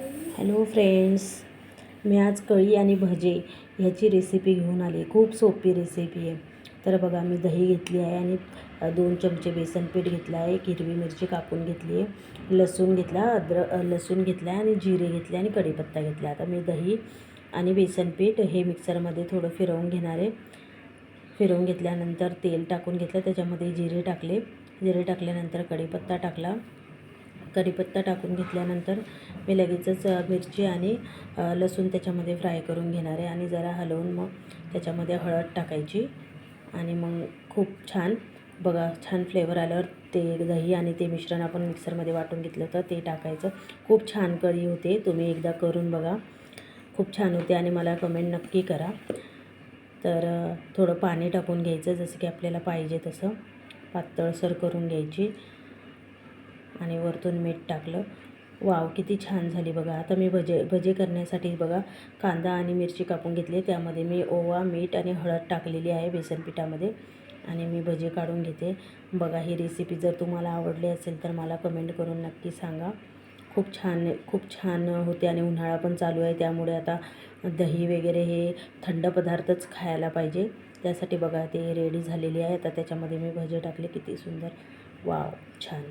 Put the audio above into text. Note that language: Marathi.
हॅलो फ्रेंड्स, मी आज कढी आणि भजे ह्याची रेसिपी घेऊन आली. खूप सोपी रेसिपी आहे. तर बघा, मी दही घेतली आहे आणि 2 चमचे बेसन पीठ घेतलं आहे. एक हिरवी मिरची कापून घेतली आहे, लसूण घेतला, लसूण घेतला आहे आणि जिरे घेतले आणि कढीपत्ता घेतला. आता मी दही आणि बेसन पीठ हे मिक्सरमध्ये थोडं फिरवून घेणार आहे. फिरवून घेतल्यानंतर तेल टाकून घेतलं, त्याच्यामध्ये जिरे टाकले. जिरे टाकल्यानंतर कढीपत्ता टाकला. कढीपत्ता टाकून घेतल्यानंतर मी लगेचच मिरची आणि लसूण त्याच्यामध्ये फ्राय करून घेणार आहे आणि जरा हलवून मग त्याच्यामध्ये हळद टाकायची आणि मग खूप छान बघा, छान फ्लेवर आल्यावर ते दही आणि ते मिश्रण आपण मिक्सरमध्ये वाटून घेतलं होतं ते टाकायचं. खूप छान कढी होते. तुम्ही एकदा करून बघा, खूप छान होते आणि मला कमेंट नक्की करा. तर थोडं पाणी टाकून घ्यायचं, जसं की आपल्याला पाहिजे तसं पातळसर करून घ्यायची आणि वरतून मीठ टाकलं. वाव, किती छान झाली बघा. आता मी भजे करण्यासाठी बघा, कांदा आणि मिरची कापून घेतली. त्यामध्ये मी ओवा, मीठ आणि हळद टाकलेली आहे बेसन पिठामध्ये आणि मी भजे काढून घेते. बघा, ही रेसिपी जर तुम्हाला आवडली असेल तर मला कमेंट करून नक्की सांगा. खूप छान होते आणि उन्हाळा पण चालू आहे, त्यामुळे आता दही वगैरे हे थंड पदार्थच खायला पाहिजे. त्यासाठी बघा, ते रेडी झालेली आहे. आता त्याच्यामध्ये मी भजे टाकले. किती सुंदर, वाव, छान.